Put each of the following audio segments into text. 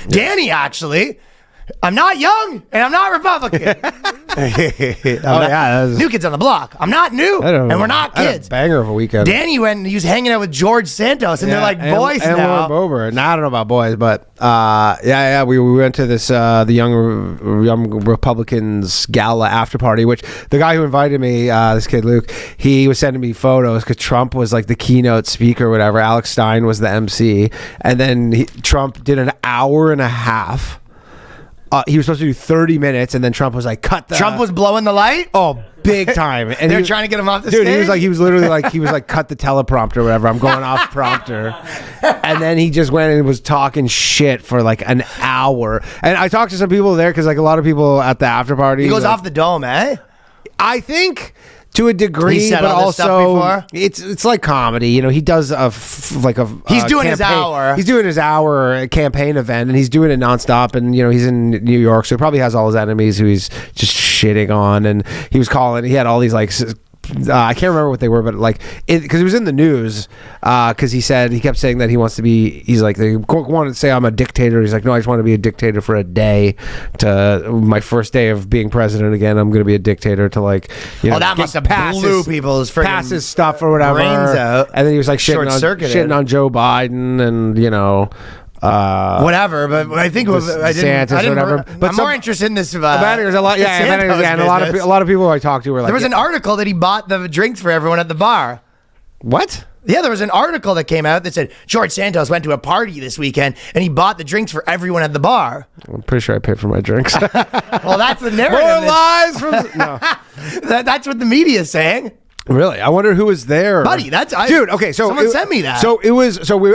Danny, actually. I'm not young and I'm not Republican. New Kids on the Block. I'm not new and we're not kids. Banger of a weekend. Danny went and he was hanging out with George Santos and they're like boys and now. Lauren Boebert. Now, I don't know about boys, but we went to this the young Republicans gala after party, which the guy who invited me, this kid Luke, he was sending me photos because Trump was like the keynote speaker or whatever. Alex Stein was the MC, and then Trump did an hour and a half. He was supposed to do 30 minutes, and then Trump was like, "Cut the." Trump was blowing the light. Oh, big time! And they were trying to get him off the stage. Dude, he was literally like, "Cut the teleprompter, or whatever. I'm going off prompter." And then he just went and was talking shit for like an hour. And I talked to some people there because like a lot of people at the after party. He goes off the dome, eh? I think. To a degree, but also it's like comedy. You know, he does he's doing his hour. He's doing his hour campaign event, and he's doing it nonstop. And you know, he's in New York, so he probably has all his enemies who he's just shitting on. And he was calling. He had all these like. I can't remember what they were, but like, because it was in the news, because he kept saying that he wants to be, he's like, they wanted to say I'm a dictator. He's like, no, I just want to be a dictator for a day. To my first day of being president again, I'm going to be a dictator to like, you know, that must have blew people's pass his stuff or whatever. Brains out. And then he was like shitting on Joe Biden and, you know, whatever, but I think Santos, whatever. But I'm more interested in this. There's a lot, and a lot of people I talked to were like, there was an article that he bought the drinks for everyone at the bar. What? Yeah, there was an article that came out that said George Santos went to a party this weekend and he bought the drinks for everyone at the bar. I'm pretty sure I paid for my drinks. Well, that's the narrative. More lies from no. That's what the media is saying. Really? I wonder who was there. Buddy, dude, okay, so someone sent me that. So I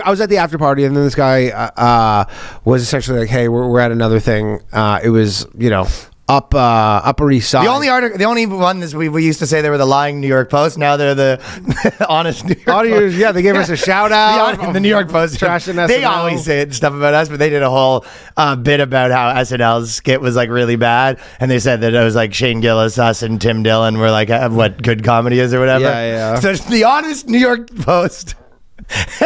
was at the after party, and then this guy was essentially like, hey, we're at another thing. It was, you know, Upper East Side. The only one is we used to say they were the lying New York Post. Now they're the honest New York Post. Yeah, they gave us a shout out. The New York Post. They always say stuff about us, but they did a whole bit about how SNL's skit was like really bad, and they said that it was like Shane Gillis, us, and Tim Dillon were like what good comedy is or whatever. Yeah. So it's the honest New York Post. They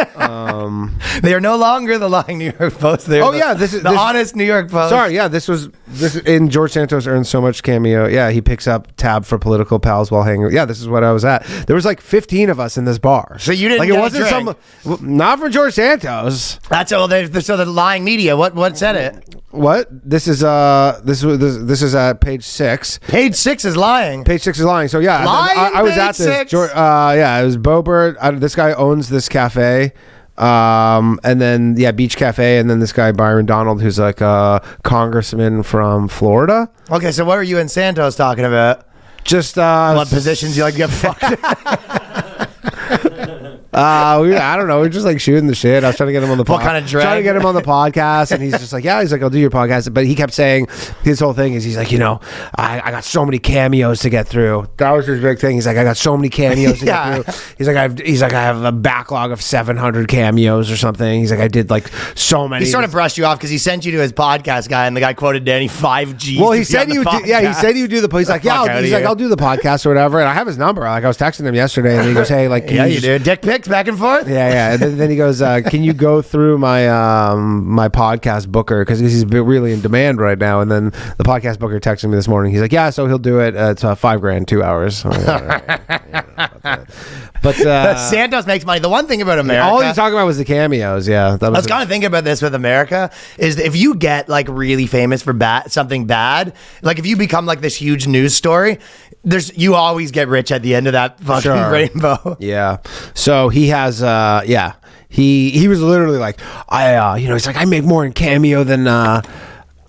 are no longer the lying New York Post. This is the honest New York Post. Sorry, yeah, this in George Santos earns so much cameo. Yeah, he picks up tab for political pals while hanging. Yeah, this is what I was at. There was like 15 of us in this bar. So you didn't like it wasn't not for George Santos. That's all. So the lying media. What said it? What? This is at page 6. Page 6 is lying. Page 6 is lying. So yeah, I was at this. It was Boebert. This guy owns this cafe. And then Beach Cafe, and then this guy Byron Donald, who's like a congressman from Florida. Okay, so what were you and Santos talking about? Just what positions you like to get fucked? I don't know. We're just like shooting the shit. I was trying to get him on the podcast. What kind of drag? Trying to get him on the podcast, and he's just like, yeah. He's like, I'll do your podcast. But he kept saying his whole thing is he's like, you know, I got so many cameos to get through. That was his big thing. He's like, I got so many cameos to get through. He's like, I have a backlog of 700 cameos or something. He's like, I did like so many. He sort of brushed you off because he sent you to his podcast guy, and the guy quoted Danny 5G. Well, he said you. He said you do the. He's like, I'll do the podcast or whatever. And I have his number. Like I was texting him yesterday, and he goes, hey, like, you do dick pics back and forth. Yeah. And then he goes, can you go through my my podcast booker, because he's really in demand right now. And then the podcast booker texted me this morning. He's like, yeah, so he'll do it. It's $5,000, 2 hours. But Santos makes money. The one thing about America, all he's talking about was the cameos. Yeah, I was kind of thinking about this with America is if you get like really famous for something bad, like if you become like this huge news story, you always get rich at the end of that fucking rainbow. Yeah. So he has he was literally like, he's like, I make more in Cameo than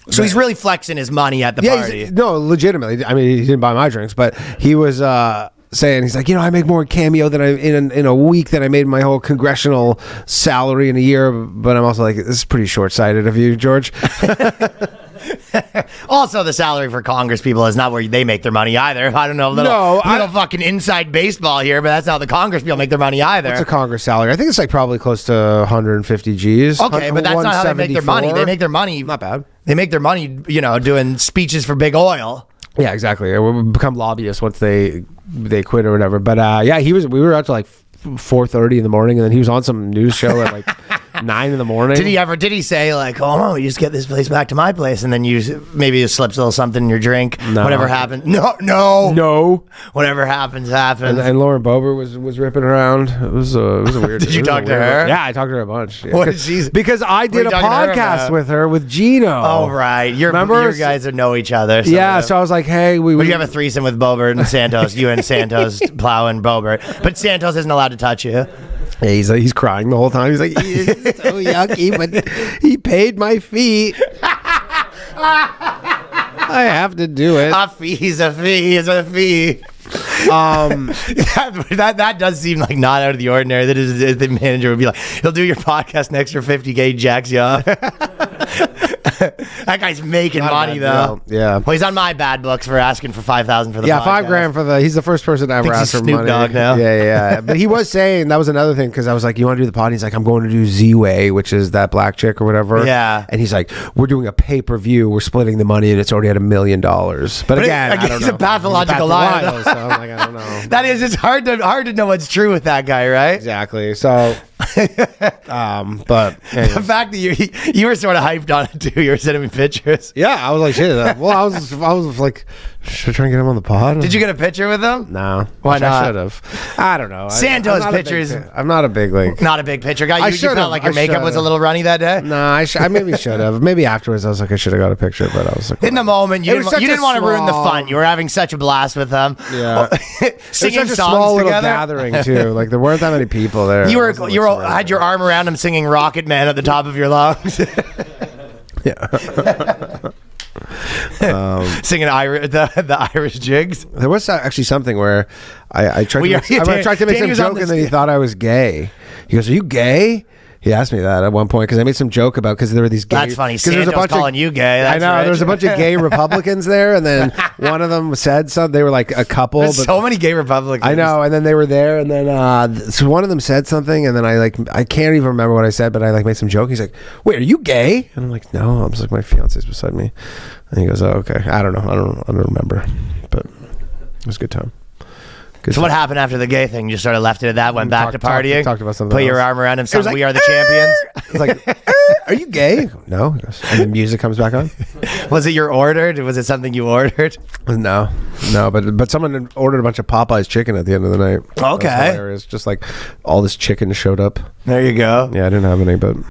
so he's really flexing his money at the party. No, legitimately. I mean, he didn't buy my drinks, but he was saying, he's like, I make more in Cameo than in a week than I made my whole congressional salary in a year. But I'm also like, this is pretty short-sighted of you, George. Also, the salary for Congress people is not where they make their money either. I don't know, little fucking inside baseball here, but that's not how the Congress people make their money either. What's a Congress salary? I think it's like probably close to 150 G's. Okay, but that's not how they make their money. They make their money. Not bad. They make their money, doing speeches for big oil. Yeah, exactly. We'll become lobbyists once they quit or whatever. But we were out to like 4:30 in the morning, and then he was on some news show at like 9 in the morning. Did he say like, oh no, you just get this place back to my place, and then maybe you slips a little something in your drink? No. Whatever happened. No. Whatever happens. And Lauren Boebert was ripping around. It was a weird. Did you talk to her? Yeah, I talked to her a bunch. Yeah. What did she? Because I did a podcast with her with Gino. Oh right, you guys would know each other. So yeah, so I was like, hey, would you have a threesome with Boebert and Santos? You and Santos plowing Boebert, but Santos isn't allowed to touch you. Yeah, he's crying the whole time. He's like, it's so yucky, but he paid my fee. I have to do it. A fee is a fee. That does seem like not out of the ordinary. That is, the manager would be like, he'll do your podcast next for $50K, jacks you off. That guy's making money though. Yeah. Well, he's on my bad books for asking for $5,000 for the podcast. $5,000 for he's the first person to ever ask for Snoop money. Dogg now. Yeah. But he was saying that was another thing because I was like, you want to do the pod? He's like, I'm going to do Z-Way, which is that black chick or whatever. Yeah. And he's like, we're doing a pay-per-view. We're splitting the money, and it's already at $1 million. But again, I don't know. He's a pathological liar. So I'm like, I don't know. That is, it's hard to know what's true with that guy, right? Exactly. So, but anyways. The fact that you were sort of hyped on it too. You were sending me pictures. Yeah, I was like, shit. Well, I was like, should I try and get him on the pod? Did you get a picture with him? No. Why not? I should have. I don't know. Santos pictures. I'm not a big not a big picture guy. You felt like your makeup was a little runny that day. No, I maybe should have. Maybe afterwards, I was like, I should have got a picture, but I was like, in the moment, you didn't want to ruin the fun. You were having such a blast with them. Yeah, singing such a songs small together. Little gathering too. Like there weren't that many people there. You had your arm around him singing "Rocket Man" at the top of your lungs. Yeah. Singing the Irish jigs. There was actually something where I tried to make some joke and then he thought I was gay. He goes, "Are you gay?" He asked me that at one point because I made some joke about because there were these gay. That's funny. Santos calling you gay. That's I know. Rich. There was a bunch of gay Republicans there, and then one of them said something. They were like a couple. There's so many gay Republicans. I know. And then they were there, and then so one of them said something, and then I can't even remember what I said, but I made some joke. He's like, "Wait, are you gay?" And I'm like, "No." I was like, "My fiance's beside me," and he goes, "Oh, okay." I don't know. I don't remember, but it was a good time. So what happened after the gay thing? You just sort of left it at that, went back to partying? Talked about something Put your else. arm around him, sang "We Are the Champions." It was like, "Are you gay?" No. And the music comes back on. Was it your ordered? Was it something you ordered? No. But someone ordered a bunch of Popeye's chicken at the end of the night. Okay. Hilarious. Just like all this chicken showed up. There you go. Yeah, I didn't have any, but